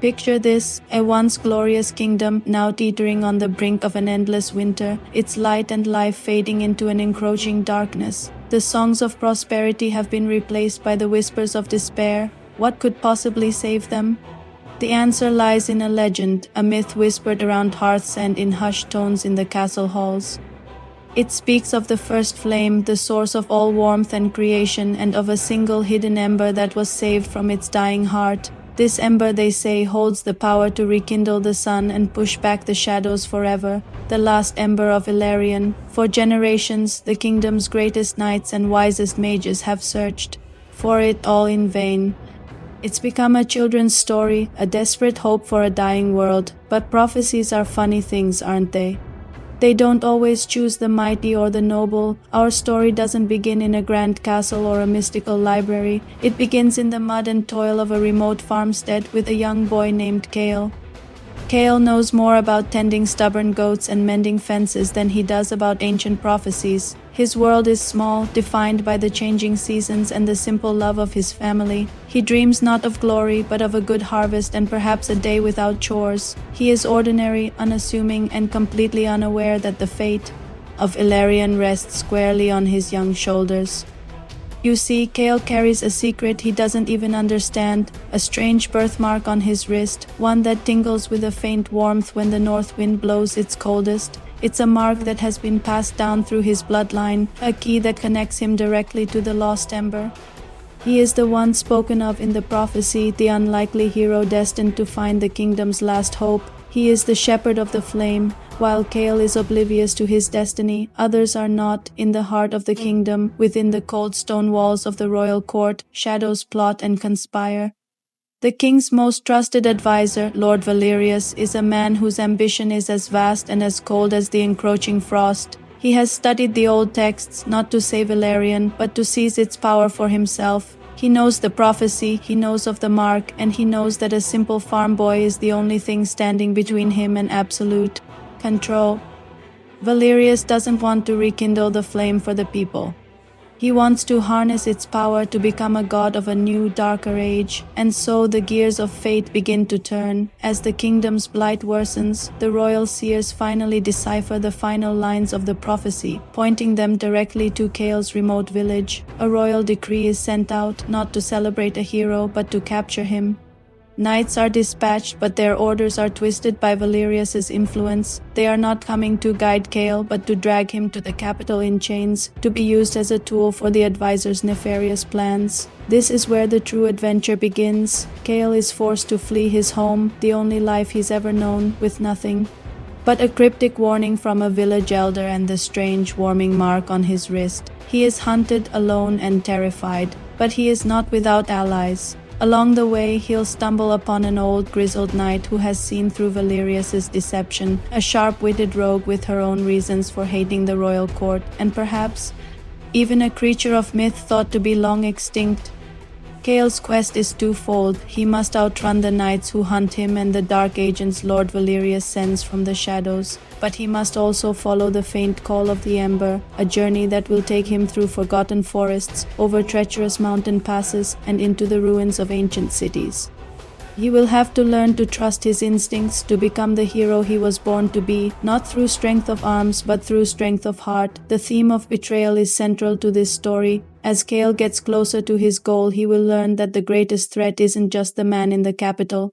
Picture this, a once glorious kingdom now teetering on the brink of an endless winter, its light and life fading into an encroaching darkness. The songs of prosperity have been replaced by the whispers of despair. What could possibly save them? The answer lies in a legend, a myth whispered around hearths and in hushed tones in the castle halls. It speaks of the first flame, the source of all warmth and creation, and of a single hidden ember that was saved from its dying heart. This ember, they say, holds the power to rekindle the sun and push back the shadows forever. The Last Ember of Elarion. For generations, the kingdom's greatest knights and wisest mages have searched for it, all in vain. It's become a children's story, a desperate hope for a dying world. But prophecies are funny things, aren't they? They don't always choose the mighty or the noble. Our story doesn't begin in a grand castle or a mystical library. It begins in the mud and toil of a remote farmstead with a young boy named Kale. Kale knows more about tending stubborn goats and mending fences than he does about ancient prophecies. His world is small, defined by the changing seasons and the simple love of his family. He dreams not of glory, but of a good harvest and perhaps a day without chores. He is ordinary, unassuming, and completely unaware that the fate of Elarion rests squarely on his young shoulders. You see, Kale carries a secret he doesn't even understand, a strange birthmark on his wrist, one that tingles with a faint warmth when the north wind blows its coldest. It's a mark that has been passed down through his bloodline, a key that connects him directly to the Lost Ember. He is the one spoken of in the prophecy, the unlikely hero destined to find the kingdom's last hope. He is the shepherd of the flame. While Kale is oblivious to his destiny, others are not. In the heart of the kingdom, within the cold stone walls of the royal court, shadows plot and conspire. The king's most trusted advisor, Lord Valerius, is a man whose ambition is as vast and as cold as the encroaching frost. He has studied the old texts, not to save Elarion, but to seize its power for himself. He knows the prophecy, he knows of the mark, and he knows that a simple farm boy is the only thing standing between him and absolute control. Valerius doesn't want to rekindle the flame for the people. He wants to harness its power to become a god of a new, darker age. And so the gears of fate begin to turn. As the kingdom's blight worsens, the royal seers finally decipher the final lines of the prophecy, pointing them directly to Kale's remote village. A royal decree is sent out, not to celebrate a hero, but to capture him. Knights are dispatched, but their orders are twisted by Valerius's influence. They are not coming to guide Kale, but to drag him to the capital in chains, to be used as a tool for the advisor's nefarious plans. This is where the true adventure begins. Kale is forced to flee his home, the only life he's ever known, with nothing but a cryptic warning from a village elder and the strange warming mark on his wrist. He is hunted, alone, and terrified, but he is not without allies. Along the way, he'll stumble upon an old, grizzled knight who has seen through Valerius's deception, a sharp-witted rogue with her own reasons for hating the royal court, and perhaps even a creature of myth thought to be long extinct. Kale's quest is twofold. He must outrun the knights who hunt him and the dark agents Lord Valerius sends from the shadows, but he must also follow the faint call of the Ember, a journey that will take him through forgotten forests, over treacherous mountain passes, and into the ruins of ancient cities. He will have to learn to trust his instincts, to become the hero he was born to be, not through strength of arms, but through strength of heart. The theme of betrayal is central to this story. As Kale gets closer to his goal, he will learn that the greatest threat isn't just the man in the capital,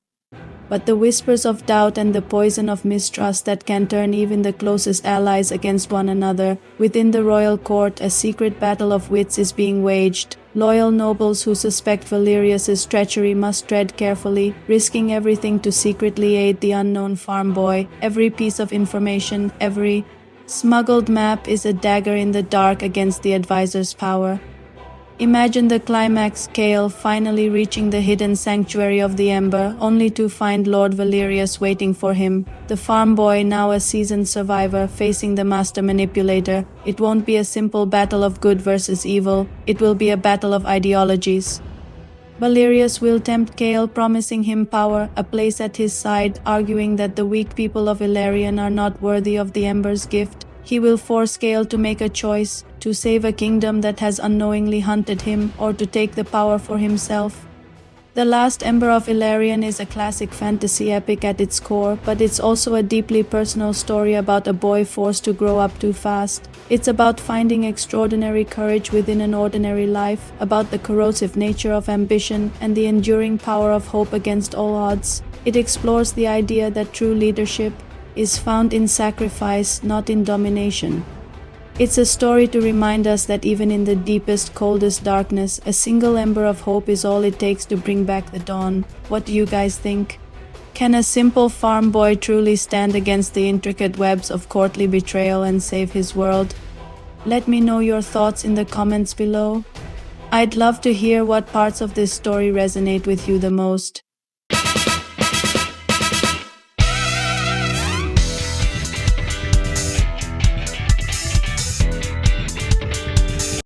but the whispers of doubt and the poison of mistrust that can turn even the closest allies against one another. Within the royal court, a secret battle of wits is being waged. Loyal nobles who suspect Valerius's treachery must tread carefully, risking everything to secretly aid the unknown farm boy. Every piece of information, every smuggled map is a dagger in the dark against the advisor's power. Imagine the climax, Kale finally reaching the hidden sanctuary of the Ember, only to find Lord Valerius waiting for him. The farm boy, now a seasoned survivor, facing the master manipulator. It won't be a simple battle of good versus evil. It will be a battle of ideologies. Valerius will tempt Kale, promising him power, a place at his side, arguing that the weak people of Elarion are not worthy of the Ember's gift. He will force Kale to make a choice, to save a kingdom that has unknowingly hunted him, or to take the power for himself. The Last Ember of Elarion is a classic fantasy epic at its core, but it's also a deeply personal story about a boy forced to grow up too fast. It's about finding extraordinary courage within an ordinary life, about the corrosive nature of ambition, and the enduring power of hope against all odds. It explores the idea that true leadership is found in sacrifice, not in domination. It's a story to remind us that even in the deepest, coldest darkness, a single ember of hope is all it takes to bring back the dawn. What do you guys think? Can a simple farm boy truly stand against the intricate webs of courtly betrayal and save his world? Let me know your thoughts in the comments below. I'd love to hear what parts of this story resonate with you the most.